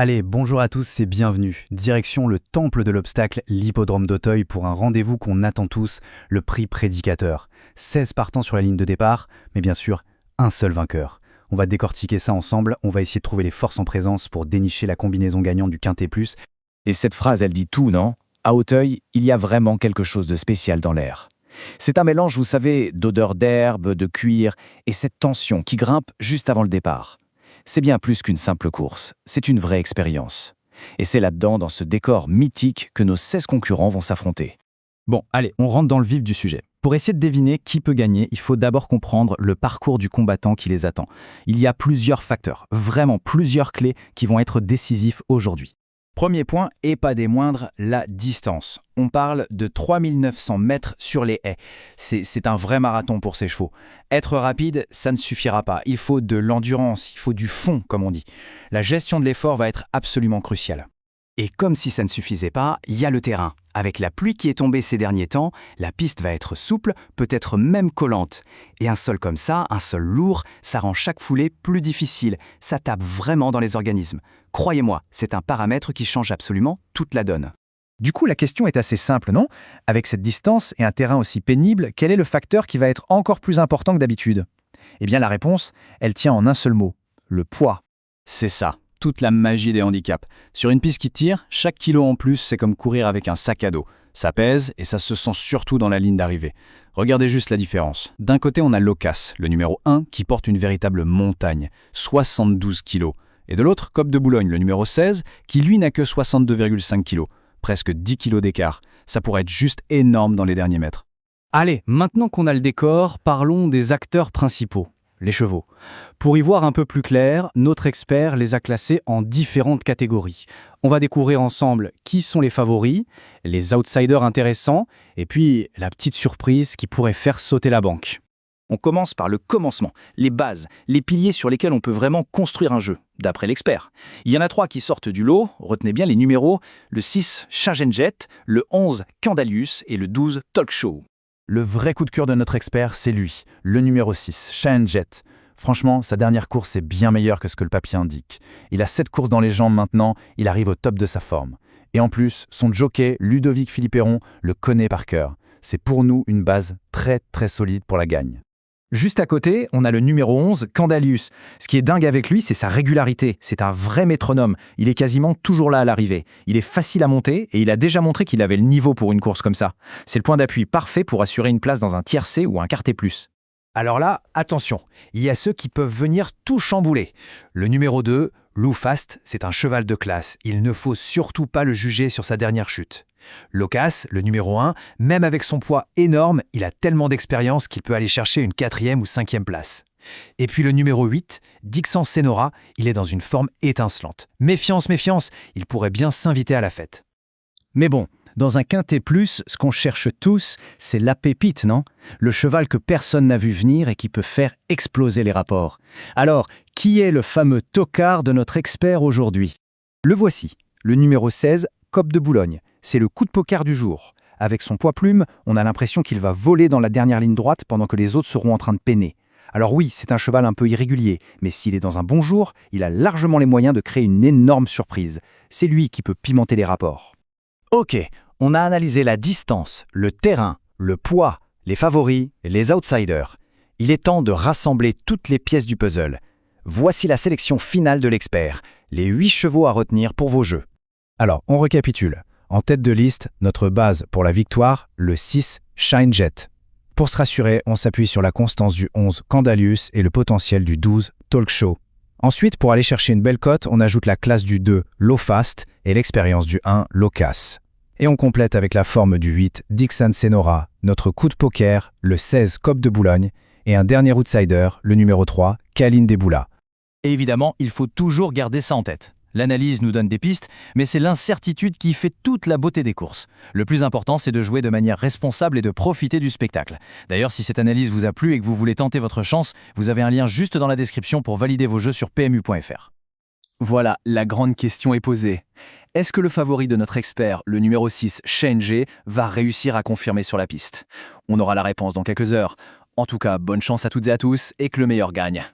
Allez, bonjour à tous et bienvenue. Direction le temple de l'obstacle, l'hippodrome d'Auteuil pour un rendez-vous qu'on attend tous, le prix prédicateur. 16 partants sur la ligne de départ, mais bien sûr, un seul vainqueur. On va décortiquer ça ensemble, on va essayer de trouver les forces en présence pour dénicher la combinaison gagnante du Quintet Plus. Et cette phrase, elle dit tout, non? À Auteuil, il y a vraiment quelque chose de spécial dans l'air. C'est un mélange, vous savez, d'odeur d'herbe, de cuir, et cette tension qui grimpe juste avant le départ. C'est bien plus qu'une simple course, c'est une vraie expérience. Et c'est là-dedans, dans ce décor mythique, que nos 16 concurrents vont s'affronter. Bon, allez, on rentre dans le vif du sujet. Pour essayer de deviner qui peut gagner, il faut d'abord comprendre le parcours du combattant qui les attend. Il y a plusieurs facteurs, vraiment plusieurs clés qui vont être décisifs aujourd'hui. Premier point, et pas des moindres, la distance. On parle de 3900 mètres sur les haies. C'est un vrai marathon pour ces chevaux. Être rapide, ça ne suffira pas. Il faut de l'endurance, il faut du fond, comme on dit. La gestion de l'effort va être absolument cruciale. Et comme si ça ne suffisait pas, il y a le terrain. Avec la pluie qui est tombée ces derniers temps, la piste va être souple, peut-être même collante. Et un sol comme ça, un sol lourd, ça rend chaque foulée plus difficile. Ça tape vraiment dans les organismes. Croyez-moi, c'est un paramètre qui change absolument toute la donne. Du coup, la question est assez simple, non? Avec cette distance et un terrain aussi pénible, quel est le facteur qui va être encore plus important que d'habitude? Eh bien, la réponse, elle tient en un seul mot, le poids. C'est ça, toute la magie des handicaps. Sur une piste qui tire, chaque kilo en plus, c'est comme courir avec un sac à dos. Ça pèse et ça se sent surtout dans la ligne d'arrivée. Regardez juste la différence. D'un côté, on a Locas, le numéro 1, qui porte une véritable montagne, 72 kilos. Et de l'autre, Cope de Boulogne, le numéro 16, qui lui n'a que 62,5 kg. Presque 10 kg d'écart. Ça pourrait être juste énorme dans les derniers mètres. Allez, maintenant qu'on a le décor, parlons des acteurs principaux, les chevaux. Pour y voir un peu plus clair, notre expert les a classés en différentes catégories. On va découvrir ensemble qui sont les favoris, les outsiders intéressants, et puis la petite surprise qui pourrait faire sauter la banque. On commence par le commencement, les bases, les piliers sur lesquels on peut vraiment construire un jeu, d'après l'expert. Il y en a 3 qui sortent du lot, retenez bien les numéros, le 6, Jet, le 11, Candalius et le 12, Talk Show. Le vrai coup de cœur de notre expert, c'est lui, le numéro 6, Jet. Franchement, sa dernière course est bien meilleure que ce que le papier indique. Il a 7 courses dans les jambes maintenant, il arrive au top de sa forme. Et en plus, son jockey, Ludovic Philippéron, le connaît par cœur. C'est pour nous une base très très solide pour la gagne. Juste à côté, on a le numéro 11, Candalius. Ce qui est dingue avec lui, c'est sa régularité. C'est un vrai métronome. Il est quasiment toujours là à l'arrivée. Il est facile à monter et il a déjà montré qu'il avait le niveau pour une course comme ça. C'est le point d'appui parfait pour assurer une place dans un tiercé ou un quartet plus. Alors là, attention, il y a ceux qui peuvent venir tout chambouler. Le numéro 2, Lou Fast, c'est un cheval de classe. Il ne faut surtout pas le juger sur sa dernière chute. Locas, le numéro 1, même avec son poids énorme, il a tellement d'expérience qu'il peut aller chercher une 4e ou 5e place. Et puis le numéro 8, Dixon Senora, il est dans une forme étincelante. Méfiance, méfiance, il pourrait bien s'inviter à la fête. Mais bon, dans un quintet plus, ce qu'on cherche tous, c'est la pépite, non? Le cheval que personne n'a vu venir et qui peut faire exploser les rapports. Alors, qui est le fameux tocard de notre expert aujourd'hui? Le voici, le numéro 16, Cope de Boulogne. C'est le coup de poker du jour. Avec son poids-plume, on a l'impression qu'il va voler dans la dernière ligne droite pendant que les autres seront en train de peiner. Alors oui, c'est un cheval un peu irrégulier, mais s'il est dans un bon jour, il a largement les moyens de créer une énorme surprise. C'est lui qui peut pimenter les rapports. Ok, on a analysé la distance, le terrain, le poids, les favoris, les outsiders. Il est temps de rassembler toutes les pièces du puzzle. Voici la sélection finale de l'expert, les 8 chevaux à retenir pour vos jeux. Alors, on récapitule. En tête de liste, notre base pour la victoire, le 6, Jet. Pour se rassurer, on s'appuie sur la constance du 11, Candalius et le potentiel du 12, Talk Show. Ensuite, pour aller chercher une belle cote, on ajoute la classe du 2, Low Fast, et l'expérience du 1, Locas. Et on complète avec la forme du 8, Dixon Senora, notre coup de poker, le 16, Cope de Boulogne, et un dernier outsider, le numéro 3, Kaline Desboulas. Et évidemment, il faut toujours garder ça en tête. L'analyse nous donne des pistes, mais c'est l'incertitude qui fait toute la beauté des courses. Le plus important, c'est de jouer de manière responsable et de profiter du spectacle. D'ailleurs, si cette analyse vous a plu et que vous voulez tenter votre chance, vous avez un lien juste dans la description pour valider vos jeux sur pmu.fr. Voilà, la grande question est posée. Est-ce que le favori de notre expert, le numéro 6, Jet, va réussir à confirmer sur la piste? On aura la réponse dans quelques heures. En tout cas, bonne chance à toutes et à tous et que le meilleur gagne.